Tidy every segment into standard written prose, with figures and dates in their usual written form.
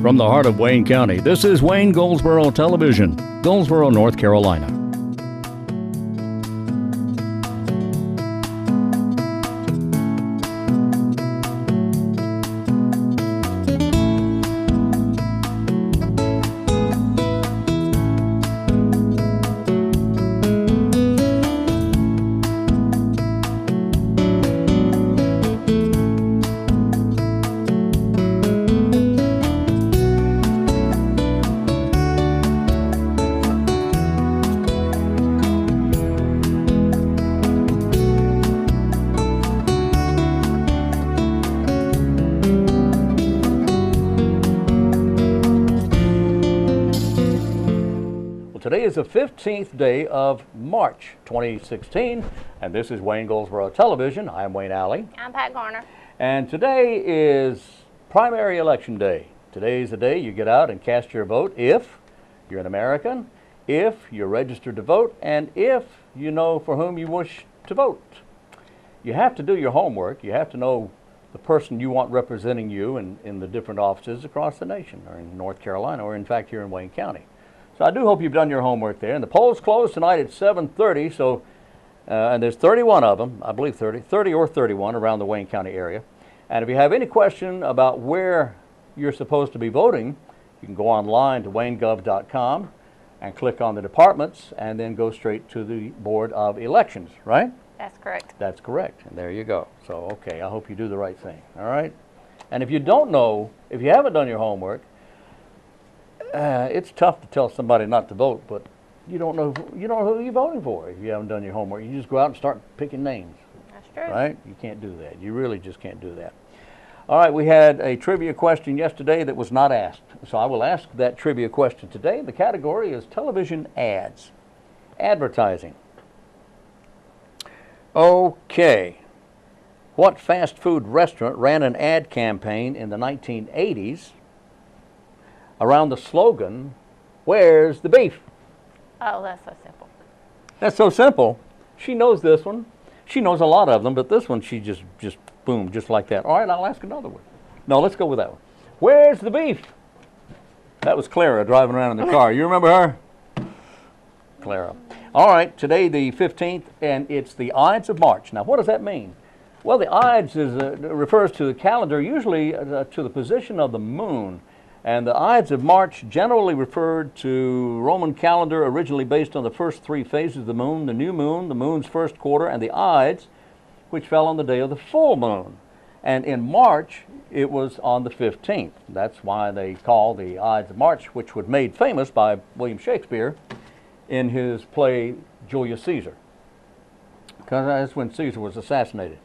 From the heart of Wayne County, this is Wayne Goldsboro Television, Goldsboro, North Carolina. Today is the 15th day of March 2016, and this is Wayne Goldsboro Television. I'm Wayne Alley. I'm Pat Garner. And today is primary election day. Today is the day you get out and cast your vote if you're an American, if you're registered to vote, and if you know for whom you wish to vote. You have to do your homework. You have to know the person you want representing you in the different offices across the nation, or in North Carolina, or in fact here in Wayne County. So I do hope you've done your homework there. And the polls close tonight at 7:30, so, and there's 31 of them, I believe 30 or 31 around the Wayne County area. And if you have any question about where you're supposed to be voting, you can go online to waynegov.com and click on the departments and then go straight to the Board of Elections, right? That's correct. That's correct. And there you go. So, okay, I hope you do the right thing, all right? And if you don't know, if you haven't done your homework, it's tough to tell somebody not to vote, but you don't know who you're voting for if you haven't done your homework. You just go out and start picking names. That's true. Right? You can't do that. You really just can't do that. All right, we had a trivia question yesterday that was not asked, so I will ask that trivia question today. The category is television ads, advertising. Okay. What fast food restaurant ran an ad campaign in the 1980s around the slogan, "Where's the beef?" Oh, that's so simple. That's so simple. She knows this one. She knows a lot of them, but this one she just boom, just like that. All right, I'll ask another one. No, let's go with that one. Where's the beef? That was Clara driving around in the car. You remember her? Clara. All right, today the 15th, and it's the Ides of March. Now, what does that mean? Well, the Ides refers to the calendar, usually to the position of the moon. And the Ides of March generally referred to Roman calendar originally based on the first three phases of the moon, the new moon, the moon's first quarter, and the Ides, which fell on the day of the full moon. And in March, it was on the 15th. That's why they call the Ides of March, which was made famous by William Shakespeare in his play Julius Caesar, because that's when Caesar was assassinated.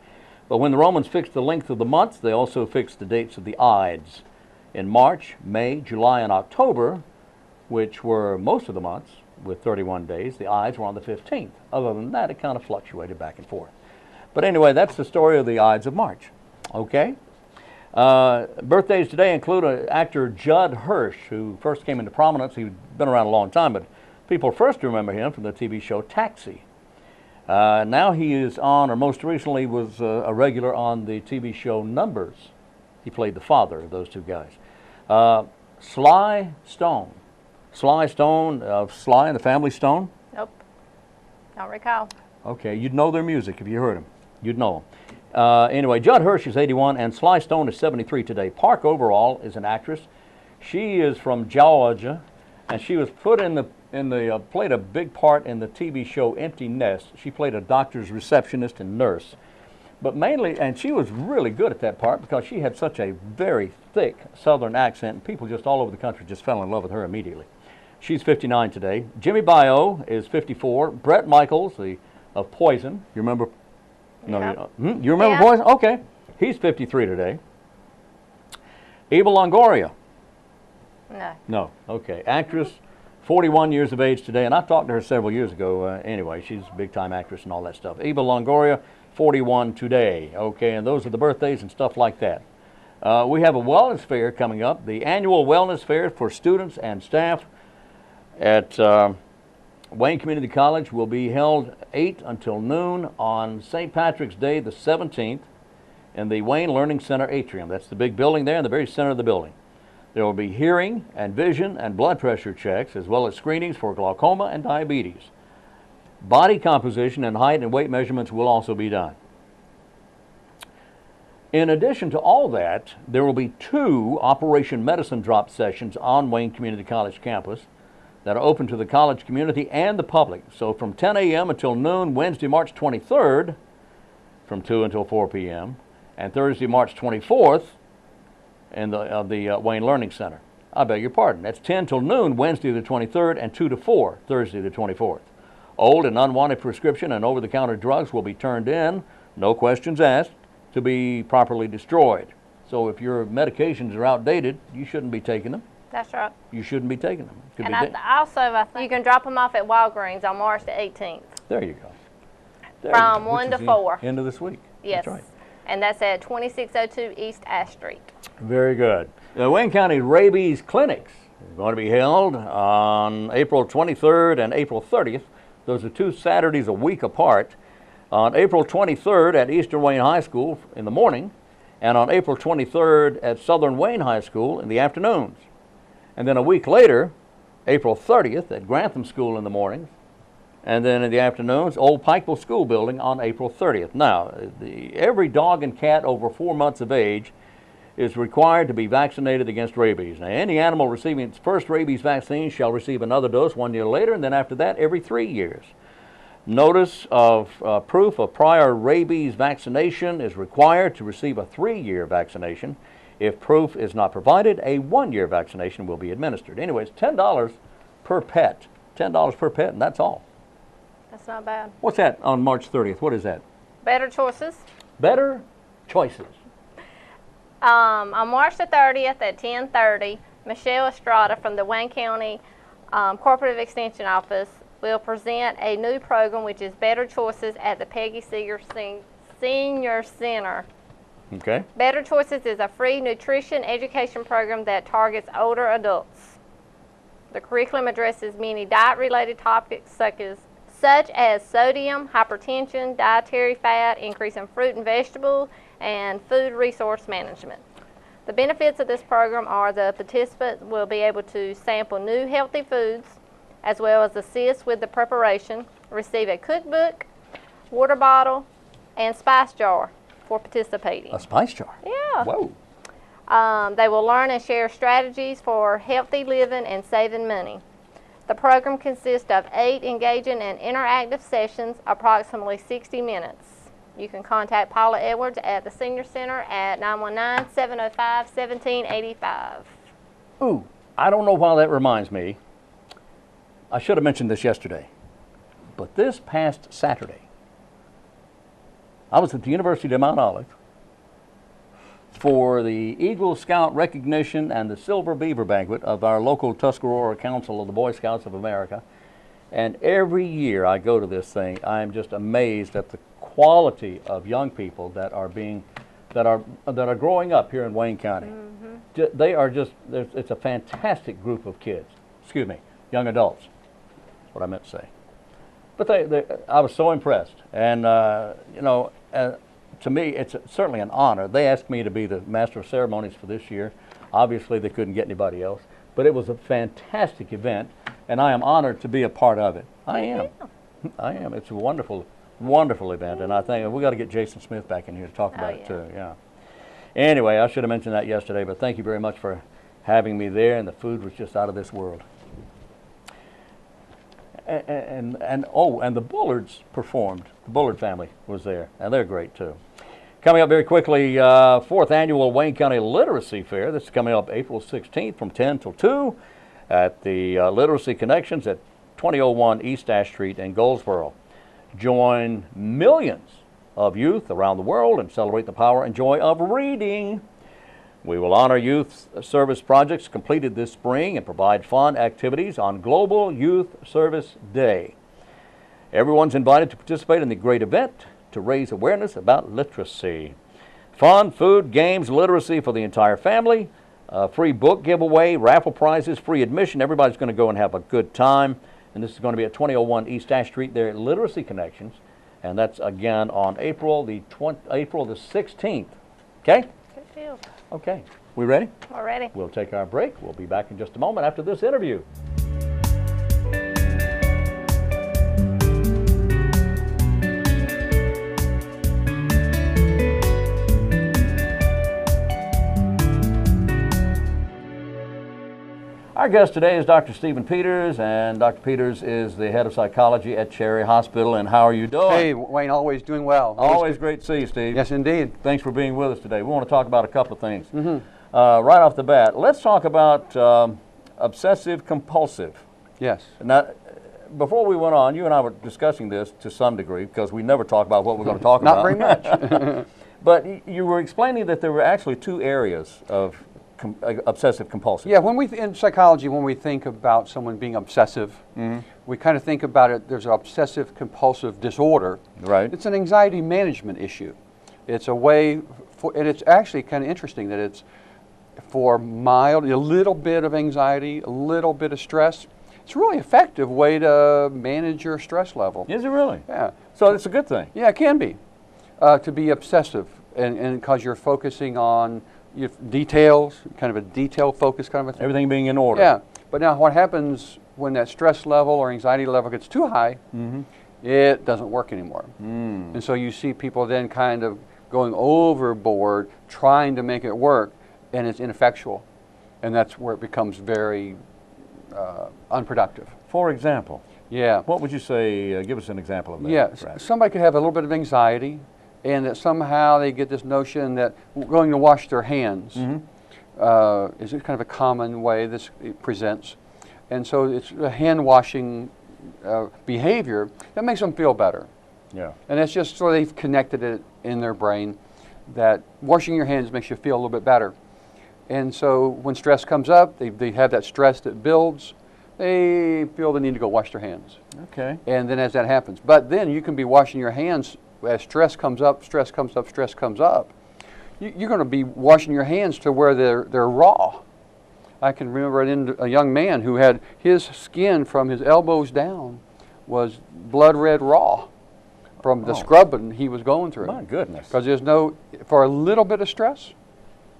But when the Romans fixed the length of the months, they also fixed the dates of the Ides. In March, May, July, and October, which were most of the months with 31 days, the Ides were on the 15th. Other than that, it kind of fluctuated back and forth. But anyway, that's the story of the Ides of March. Okay? Birthdays today include actor Judd Hirsch, who first came into prominence. He's been around a long time, but people first remember him from the TV show Taxi. Now he is on, or most recently was a regular on the TV show Numbers. He played the father of those two guys. Sly Stone. Sly Stone of Sly and the Family Stone? Nope. Don't recall. Okay, you'd know their music if you heard them. You'd know them. Anyway, Judd Hirsch is 81 and Sly Stone is 73 today. Park Overall is an actress. She is from Georgia, and she was put played a big part in the TV show Empty Nest. She played a doctor's receptionist and nurse. But mainly, and she was really good at that part because she had such a very thick Southern accent, and people just all over the country just fell in love with her immediately. She's 59 today. Jimmy Bio is 54. Bret Michaels, of Poison. You remember? Yeah. No, you remember Poison? Okay. He's 53 today. Eva Longoria. No. No. Okay. Actress, 41 years of age today, and I talked to her several years ago. Anyway, she's a big-time actress and all that stuff. Eva Longoria, 41 today. Okay, and those are the birthdays and stuff like that. We have a wellness fair coming up, the annual wellness fair for students and staff at Wayne Community College will be held 8 until noon on St. Patrick's Day, the 17th, in the Wayne Learning Center atrium. That's the big building there in the very center of the building. There will be hearing and vision and blood pressure checks, as well as screenings for glaucoma and diabetes. Body composition and height and weight measurements will also be done. In addition to all that, there will be 2 Operation Medicine Drop sessions on Wayne Community College campus that are open to the college community and the public. So from 10 a.m. until noon, Wednesday, March 23rd, from 2 until 4 p.m., and Thursday, March 24th, in the Wayne Learning Center. I beg your pardon. That's 10 till noon, Wednesday the 23rd, and 2 to 4, Thursday the 24th. Old and unwanted prescription and over-the-counter drugs will be turned in, no questions asked, to be properly destroyed. So if your medications are outdated, you shouldn't be taking them. That's right. You shouldn't be taking them. Could And be I think you can drop them off at Walgreens on March the 18th. There you go. There From you go. 1 Which to is 4. the end of this week. Yes. That's right. And that's at 2602 East Ash Street. Very good. The Wayne County Rabies Clinics are going to be held on April 23rd and April 30th. Those are 2 Saturdays a week apart. On April 23rd at Eastern Wayne High School in the morning, and on April 23rd at Southern Wayne High School in the afternoons. And then a week later, April 30th at Grantham School in the mornings, and then in the afternoons, Old Pikeville School Building on April 30th. Now, every dog and cat over 4 months of age is required to be vaccinated against rabies. Now, any animal receiving its first rabies vaccine shall receive another dose 1 year later, and then after that, every 3 years. Notice of proof of prior rabies vaccination is required to receive a 3-year vaccination. If proof is not provided, a 1-year vaccination will be administered. Anyway, it's $10 per pet. $10 per pet, and that's all. That's not bad. What's that on March 30th? What is that? Better Choices. Better Choices. On March the 30th at 10:30, Michelle Estrada from the Wayne County Corporate Extension Office will present a new program, which is Better Choices, at the Peggy Seeger Senior Center. Okay. Better Choices is a free nutrition education program that targets older adults. The curriculum addresses many diet-related topics such as sodium, hypertension, dietary fat, increase in fruit and vegetables, and food resource management. The benefits of this program are the participants will be able to sample new healthy foods, as well as assist with the preparation, receive a cookbook, water bottle, and spice jar for participating. A spice jar? Yeah. Whoa. They will learn and share strategies for healthy living and saving money. The program consists of 8 engaging and interactive sessions, approximately 60 minutes. You can contact Paula Edwards at the Senior Center at 919-705-1785. Ooh, I don't know why that reminds me. I should have mentioned this yesterday. But this past Saturday, I was at the University of Mount Olive for the Eagle Scout recognition and the Silver Beaver banquet of our local Tuscarora Council of the Boy Scouts of America. And every year I go to this thing, I am just amazed at the quality of young people that are growing up here in Wayne County. Mm-hmm. They are just, it's a fantastic group of kids. Excuse me, young adults. That's what I meant to say. But I was so impressed. And, you know, to me, it's certainly an honor. They asked me to be the Master of Ceremonies for this year. Obviously, they couldn't get anybody else. But it was a fantastic event, and I am honored to be a part of it. I am. I am. It's a wonderful, wonderful event, and I think we got to get Jason Smith back in here to talk about it too. Yeah. Anyway, I should have mentioned that yesterday, but thank you very much for having me there, and the food was just out of this world. And the Bullards performed. The Bullard family was there, and they're great too. Coming up very quickly, 4th Annual Wayne County Literacy Fair. This is coming up April 16th from 10 till 2 at the Literacy Connections at 2001 East Ash Street in Goldsboro. Join millions of youth around the world and celebrate the power and joy of reading. We will honor youth service projects completed this spring and provide fun activities on Global Youth Service Day. Everyone's invited to participate in the great event to raise awareness about literacy. Fun, food, games, literacy for the entire family, free book giveaway, raffle prizes, free admission. Everybody's going to go and have a good time. And this is going to be at 2001 East Ash Street there at Literacy Connections. And that's again on April the 16th. Okay? Good deal. Okay. We ready? Already. We'll take our break. We'll be back in just a moment after this interview. Our guest today is Dr. Stephen Peters, and Dr. Peters is the head of psychology at Cherry Hospital. And how are you doing? Hey, Wayne, always doing well. Always great to see you, Steve. Yes, indeed. Thanks for being with us today. We want to talk about a couple of things. Right off the bat, let's talk about obsessive compulsive. Yes. Now, before we went on, you and I were discussing this to some degree because we never talk about what we're going to talk about. Not very much. But you were explaining that there were actually two areas of obsessive compulsive. Yeah, in psychology, when we think about someone being obsessive, we kind of think about it, there's an obsessive compulsive disorder. Right. It's an anxiety management issue. It's a way, and it's actually kind of interesting that it's for mild, a little bit of anxiety, a little bit of stress. It's a really effective way to manage your stress level. Is it really? Yeah. So it's a good thing. Yeah, it can be. To be obsessive, and because you're focusing on your details, kind of a detail focus kind of a thing. Everything being in order. Yeah, but now what happens when that stress level or anxiety level gets too high, it doesn't work anymore. And so you see people then kind of going overboard, trying to make it work, and it's ineffectual. And that's where it becomes very unproductive. For example, Yeah. what would you say, give us an example of that. Yeah, perhaps. somebody could have a little bit of anxiety, and that somehow they get this notion that going to wash their hands is kind of a common way this presents. And so it's a hand washing behavior that makes them feel better. Yeah. And it's just so they've connected it in their brain that washing your hands makes you feel a little bit better. And so when stress comes up, they have that stress that builds, they feel the need to go wash their hands. Okay. And then as that happens, but then you can be washing your hands as stress comes up, stress comes up, stress comes up. You're going to be washing your hands to where they're raw. I can remember a young man who had his skin from his elbows down was blood red raw from the scrubbing he was going through. My goodness. Because for a little bit of stress,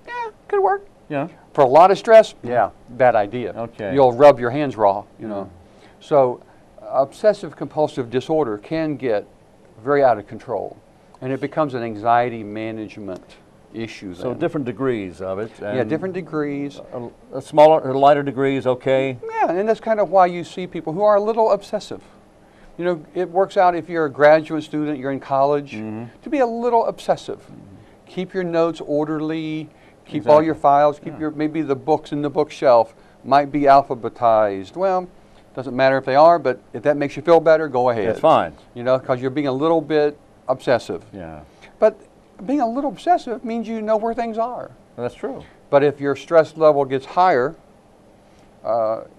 yeah, could work. Yeah. For a lot of stress, yeah, bad idea. Okay. You'll rub your hands raw, you know. So obsessive compulsive disorder can get very out of control, and it becomes an anxiety management issue then. So different degrees of it. Yeah, different degrees. A smaller, a lighter degree is okay. Yeah, and that's kind of why you see people who are a little obsessive. You know, it works out if you're a graduate student, you're in college, to be a little obsessive. Keep your notes orderly, keep all your files, keep maybe the books in the bookshelf might be alphabetized. Well, doesn't matter if they are, but if that makes you feel better, go ahead. It's fine. You know, because you're being a little bit obsessive. Yeah. But being a little obsessive means you know where things are. That's true. But if your stress level gets higher,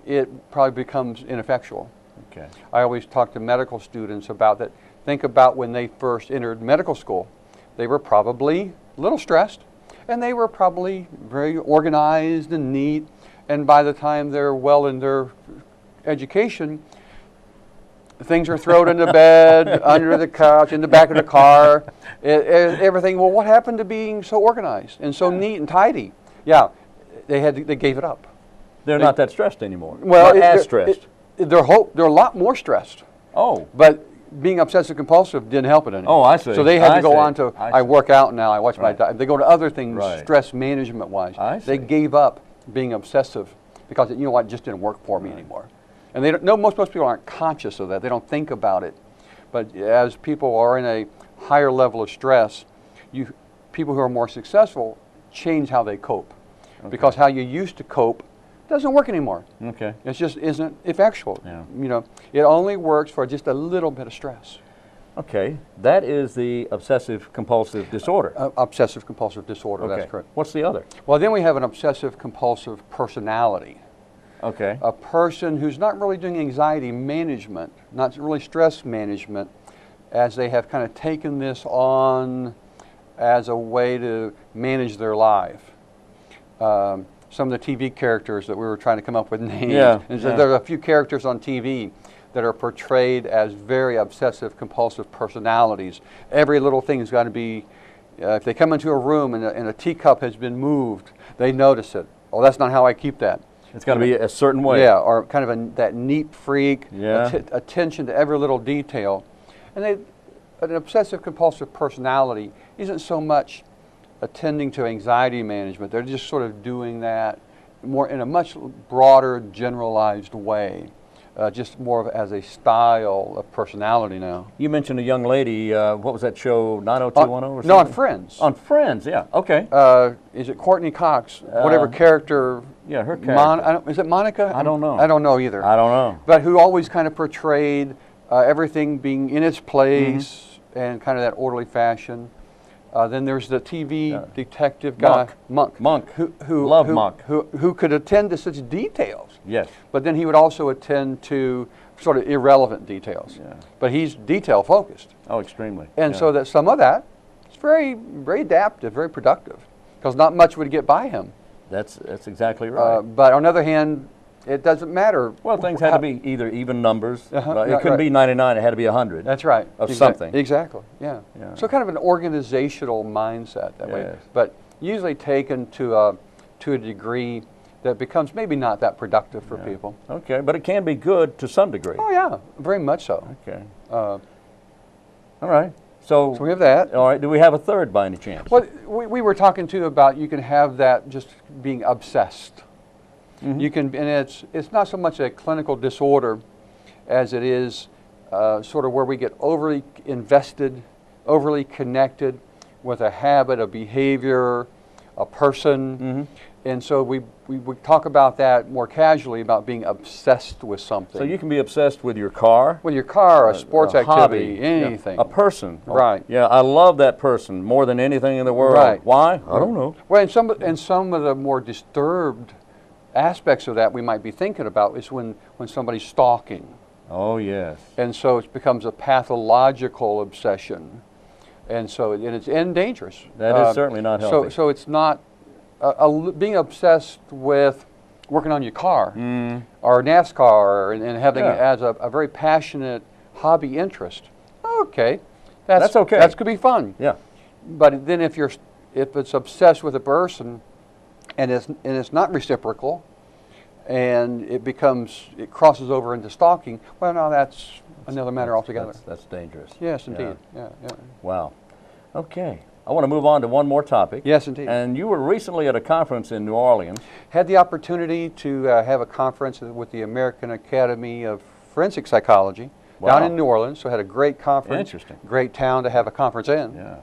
it probably becomes ineffectual. Okay. I always talk to medical students about that. Think about when they first entered medical school. They were probably a little stressed, and they were probably very organized and neat. And by the time they're well in their education, things are thrown in the bed, under the couch, in the back of the car, everything. Well, what happened to being so organized and so neat and tidy? Yeah, they gave it up. They're not that stressed anymore. Well, not as stressed. They're a lot more stressed. Oh. But being obsessive compulsive didn't help it any. Oh, I see. So they had I to go see. on to, I I see. work out now, I watch my Right. diet. They go to other things Right. stress management wise. I They see. gave up being obsessive because, you know what, it just didn't work for me anymore. And they don't, no, most people aren't conscious of that. They don't think about it. But as people are in a higher level of stress, people who are more successful change how they cope. Because how you used to cope doesn't work anymore. Okay. It just isn't effectual. Yeah. You know, it only works for just a little bit of stress. Okay. That is the obsessive compulsive disorder. Obsessive compulsive disorder, Okay. that's correct. What's the other? Well, then we have an obsessive compulsive personality. Okay. A person who's not really doing anxiety management, not really stress management, as they have kind of taken this on as a way to manage their life. Some of the TV characters that we were trying to come up with names. Yeah, And so yeah. there are a few characters on TV that are portrayed as very obsessive compulsive personalities. Every little thing's got to be, if they come into a room and a teacup has been moved, They notice it. Oh, that's not how I keep that. It's got to be a certain way. Yeah, or kind of that neat freak, Yeah. attention to every little detail. And an obsessive compulsive personality isn't so much attending to anxiety management. They're just sort of doing that more in a much broader, generalized way, just more of as a style of personality now. You mentioned a young lady. What was that show? 90210 or something? No, on Friends. On Friends, yeah. Okay. Is it Courtney Cox? Whatever character. Yeah, her character. Is it Monica? I don't know. I don't know either. I don't know. But who always kind of portrayed everything being in its place and kind of that orderly fashion. Then there's the TV detective guy, Monk. Love Monk. Who could attend to such details. Yes. But then he would also attend to sort of irrelevant details. Yeah. But he's detail focused. Oh, extremely. And Yeah. so that some of that is very, very adaptive, very productive, because not much would get by him. That's exactly right. But on the other hand, it doesn't matter. Well, things had to be either even numbers. It right, couldn't be 99. It had to be 100. That's right. Of something. Exactly. Yeah. Yeah. So kind of an organizational mindset that way, Yes. but usually taken to a degree that becomes maybe not that productive for people. Okay, but it can be good to some degree. Oh yeah, very much so. Okay. Uh, All right. So so we have that. all right. Do we have a third by any chance? Well, we were talking too about you can have that just being obsessed. You can, and it's not so much a clinical disorder as it is sort of where we get overly invested, overly connected with a habit, a behavior, a person. And so we talk about that more casually, about being obsessed with something. So you can be obsessed with your car, with your car, a sports a hobby, activity, anything. a person. Right. Yeah, I love that person more than anything in the world. Right. Why? I don't know. Well, and some of the more disturbed aspects of that we might be thinking about is when somebody's stalking. Oh yes. And so it becomes a pathological obsession. And so it's dangerous. That is certainly not healthy. So it's not being obsessed with working on your car or NASCAR and having it as a very passionate hobby interest. Okay. That's okay. That could be fun. Yeah. But then if it's obsessed with a person and it's not reciprocal, and it crosses over into stalking, well, now that's another matter altogether. That's dangerous. Yes, indeed. Yeah. Wow. Okay. I want to move on to one more topic. Yes, indeed. And you were recently at a conference in New Orleans. Had the opportunity to have a conference with the American Academy of Forensic Psychology down in New Orleans. So had a great conference. Interesting. Great town to have a conference in. Yeah.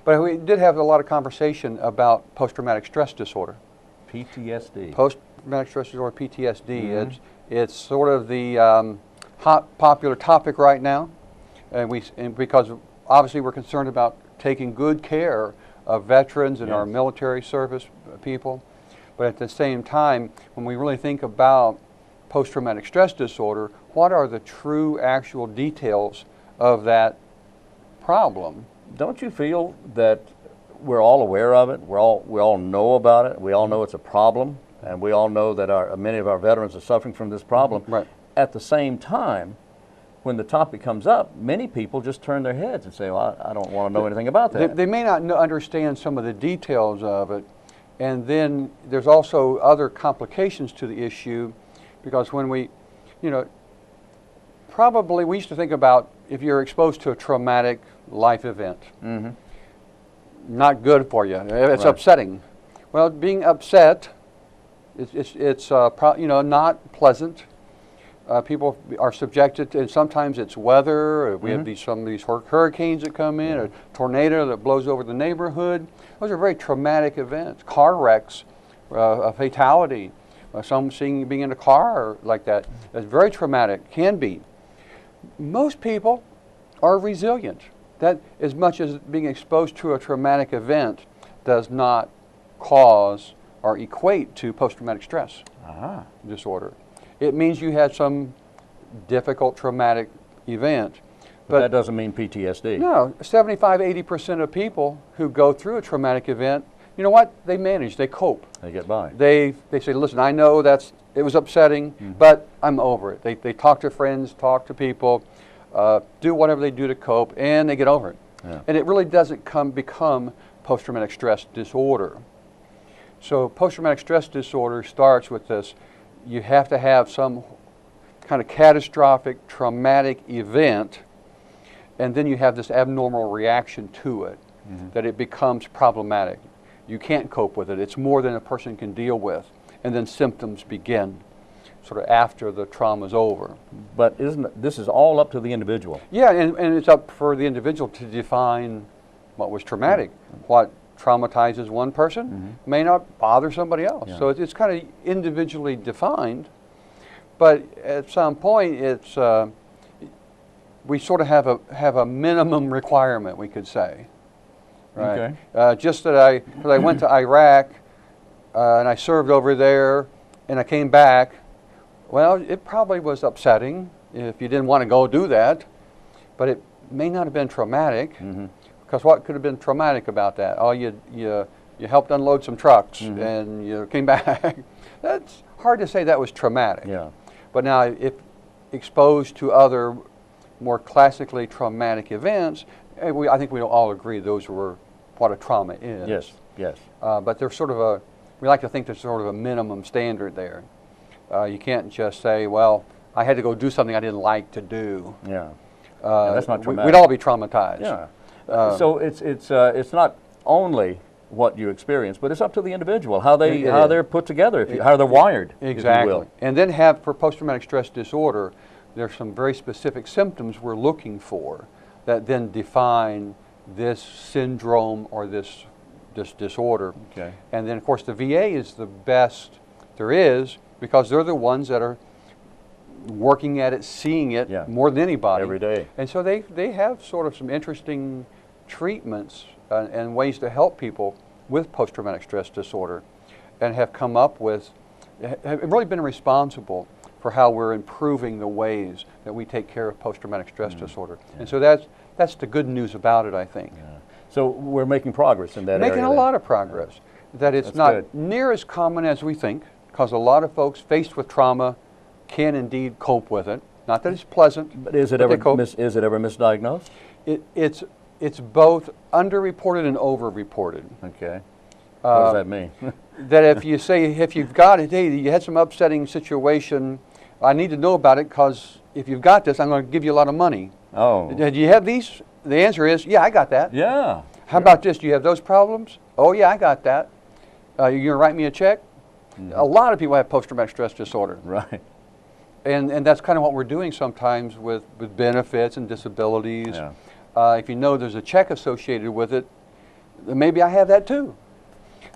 But we did have a lot of conversation about post-traumatic stress disorder. PTSD. Post-traumatic stress disorder, PTSD. It's sort of the hot popular topic right now, and because obviously we're concerned about taking good care of veterans and our military service people, but at the same time, when we really think about post-traumatic stress disorder, what are the true actual details of that problem? Don't you feel that we're all aware of it? We all know about it. We all know it's a problem, and we all know that many of our veterans are suffering from this problem. Right. At the same time, when the topic comes up, many people just turn their heads and say, well, I don't want to know anything about that. They may not understand some of the details of it, and then there's also other complications to the issue, because when we used to think about if you're exposed to a traumatic life event, not good for you. It's upsetting. Well, being upset, it's not pleasant. People are subjected to, and sometimes it's weather. We have some of these hurricanes that come in, a tornado that blows over the neighborhood. Those are very traumatic events. Car wrecks, a fatality, being in a car like that. It's very traumatic, can be. Most people are resilient. That, as much as being exposed to a traumatic event does not cause or equate to post-traumatic stress disorder. It means you had some difficult traumatic event. But that doesn't mean PTSD. No, 75–80% of people who go through a traumatic event, you know what? They manage, they cope. They get by. They say, listen, I know it was upsetting, but I'm over it. They talk to friends, talk to people, do whatever they do to cope, and they get over it. Yeah. And it really doesn't become post-traumatic stress disorder. So post-traumatic stress disorder starts with this. You have to have some kind of catastrophic traumatic event, and then you have this abnormal reaction to it, that it becomes problematic. You can't cope with it. It's more than a person can deal with. And then symptoms begin sort of after the trauma's over. But this is all up to the individual? Yeah, and it's up for the individual to define what was traumatic. What traumatizes one person may not bother somebody else. Yeah. So it's kind of individually defined. But at some point, it's we sort of have a minimum requirement, we could say. Right. Okay. Just that because I went to Iraq and I served over there, and I came back. Well, it probably was upsetting if you didn't want to go do that, but it may not have been traumatic. Because what could have been traumatic about that? Oh, you helped unload some trucks and you came back. That's hard to say that was traumatic. Yeah. But now, if exposed to other more classically traumatic events, I think we all agree those were what a trauma is. Yes, yes. But there's sort of we like to think there's sort of a minimum standard there. You can't just say, well, I had to go do something I didn't like to do. Yeah. That's not traumatic. We'd all be traumatized. Yeah. So it's not only what you experience, but it's up to the individual, how they're put together, how they're wired. Exactly. If you will. And then for post-traumatic stress disorder, there's some very specific symptoms we're looking for that then define this syndrome or this disorder. Okay. And then, of course, the VA is the best there is because they're the ones that are working at it, seeing it more than anybody. Every day. And so they have sort of some interesting treatments and ways to help people with post-traumatic stress disorder, and have come up with, have really been responsible for how we're improving the ways that we take care of post-traumatic stress disorder. Yeah. And so that's the good news about it, I think. Yeah. So we're making progress in that area. Making a lot of progress. That it's That's not good. near as common as we think, because a lot of folks faced with trauma can indeed cope with it. Not that it's pleasant. But is it ever misdiagnosed? It's both underreported and overreported. Okay. What does that mean? That if you've got it, hey, you had some upsetting situation, I need to know about it because if you've got this, I'm going to give you a lot of money. Oh. Do you have these? The answer is, yeah, I got that. Yeah. How about this? Do you have those problems? Oh, yeah, I got that. You're going to write me a check? A lot of people have post-traumatic stress disorder. Right. And that's kind of what we're doing sometimes with benefits and disabilities. Yeah. If you know there's a check associated with it, then maybe I have that too.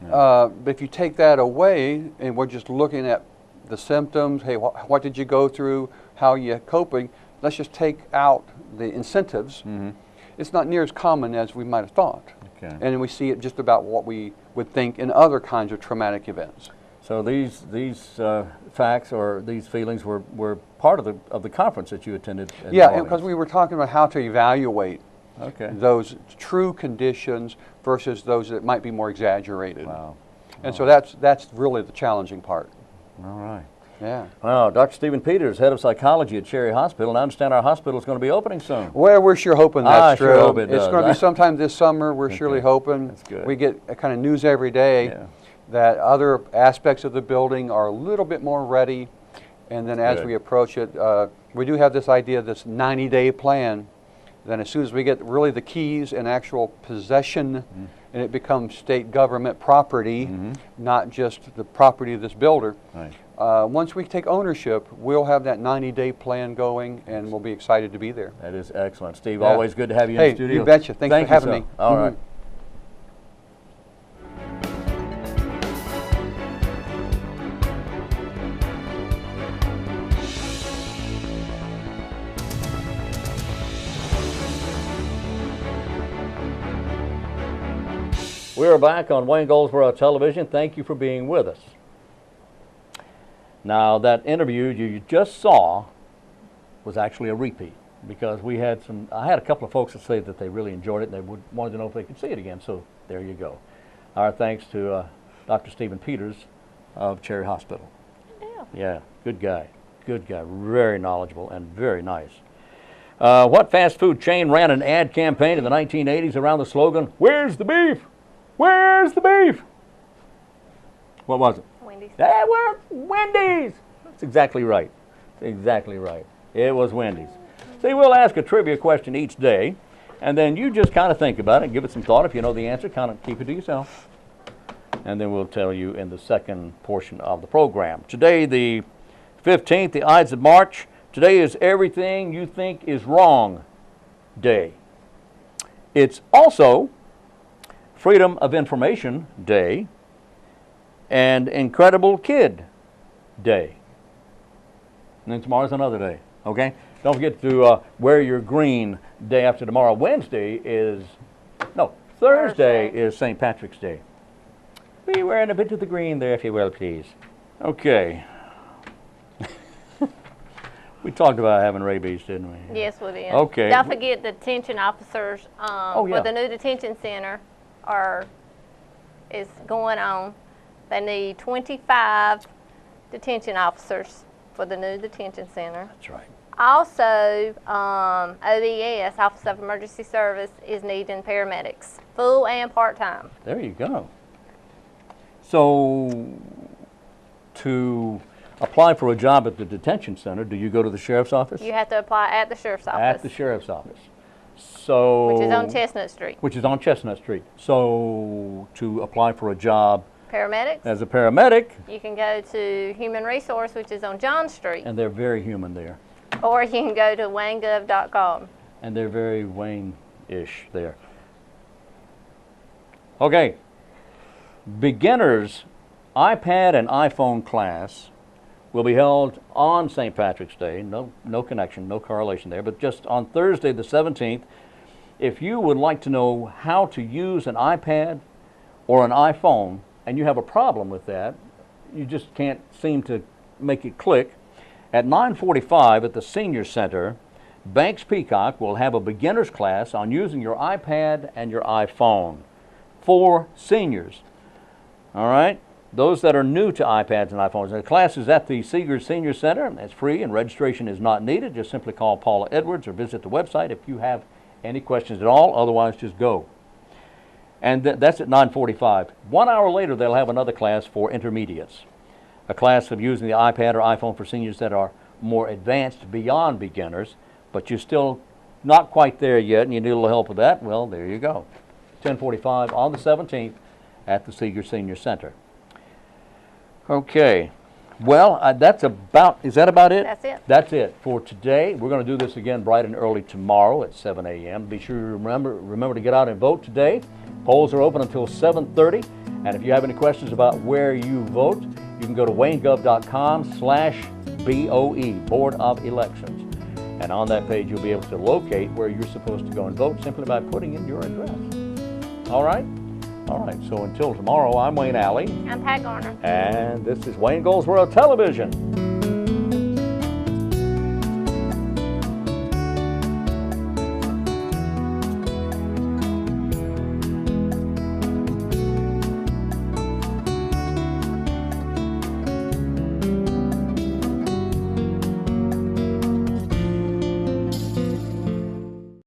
Yeah. But if you take that away and we're just looking at the symptoms, hey, what did you go through, how are you coping, let's just take out the incentives. It's not near as common as we might have thought. Okay. And we see it just about what we would think in other kinds of traumatic events. So these facts or these feelings were part of the conference that you attended. in New Yeah, Orleans. because we were talking about how to evaluate those true conditions versus those that might be more exaggerated. Wow. And so that's really the challenging part. All right. Yeah. Well, Dr. Stephen Peters, head of psychology at Cherry Hospital, and I understand our hospital is going to be opening soon. Well, we're sure hoping that's sure true. hope it It's does. going to be sometime this summer. We're surely hoping. That's good. We get a kind of news every day Yeah. that other aspects of the building are a little bit more ready. And then as Good. we approach it, we do have this idea, this 90-day plan. Then as soon as we get really the keys and actual possession, and it becomes state government property, not just the property of this builder. Right. Once we take ownership, we'll have that 90-day plan going, and we'll be excited to be there. That is excellent. Steve, Yeah. always good to have you in Hey, the studio. you betcha. Thanks for having sir. me. All right. We are back on Wayne Goldsboro Television. Thank you for being with us. Now, that interview you just saw was actually a repeat because I had a couple of folks that say that they really enjoyed it and they wanted to know if they could see it again. So there you go. Our thanks to Dr. Stephen Peters of Cherry Hospital. Yeah, good guy. Good guy. Very knowledgeable and very nice. What fast food chain ran an ad campaign in the 1980s around the slogan, "Where's the beef? Where's the beef?" What was it? Wendy's. That was Wendy's. That's exactly right. That's exactly right. It was Wendy's. See, we'll ask a trivia question each day, and then you just kind of think about it, give it some thought. If you know the answer, kind of keep it to yourself. And then we'll tell you in the second portion of the program. Today, the 15th, the Ides of March. Today is Everything You Think Is Wrong Day. It's also Freedom of Information Day and Incredible Kid Day. And then tomorrow's another day, okay? Don't forget to wear your green day after tomorrow. Thursday is St. Patrick's Day. Be wearing a bit of the green there, if you will, please. Okay. We talked about having rabies, didn't we? Yes, we did. Okay. Don't forget the detention officers yeah. for the new detention center is going on. They need 25 detention officers for the new detention center. That's right. Also, OES, Office of Emergency Service, is needing paramedics, full and part-time. There you go. So, to apply for a job at the detention center, do you go to the sheriff's office? You have to apply at the sheriff's office. At the sheriff's office. So, which is on Chestnut Street. Which is on Chestnut Street. So, to apply for a job Paramedics? as a paramedic, You can go to Human Resource, which is on John Street. and they're very human there. Or you can go to WayneGov.com. And they're very Wayne-ish there. Okay. Beginners iPad and iPhone class will be held on St. Patrick's Day. No connection, no correlation there, but just on Thursday the 17th. If you would like to know how to use an iPad or an iPhone and you have a problem with that, you just can't seem to make it click, at 9:45 at the Senior Center, Banks Peacock will have a beginner's class on using your iPad and your iPhone for seniors. All right? Those that are new to iPads and iPhones. The class is at the Seegers Senior Center. It's free and registration is not needed. Just simply call Paula Edwards or visit the website if you have any questions at all. Otherwise, just go. And that's at 9:45. 1 hour later, they'll have another class for intermediates. A class of using the iPad or iPhone for seniors that are more advanced beyond beginners, but you're still not quite there yet and you need a little help with that. Well, there you go. 10:45 on the 17th at the Seegers Senior Center. Okay. Well, is that about it? That's it. That's it for today. We're going to do this again bright and early tomorrow at 7 a.m. Be sure to remember to get out and vote today. Polls are open until 7:30. And if you have any questions about where you vote, you can go to WayneGov.com/BOE, Board of Elections. And on that page, you'll be able to locate where you're supposed to go and vote simply by putting in your address. All right? All right, so until tomorrow, I'm Wayne Alley. I'm Pat Garner. And this is Wayne Goes World Television.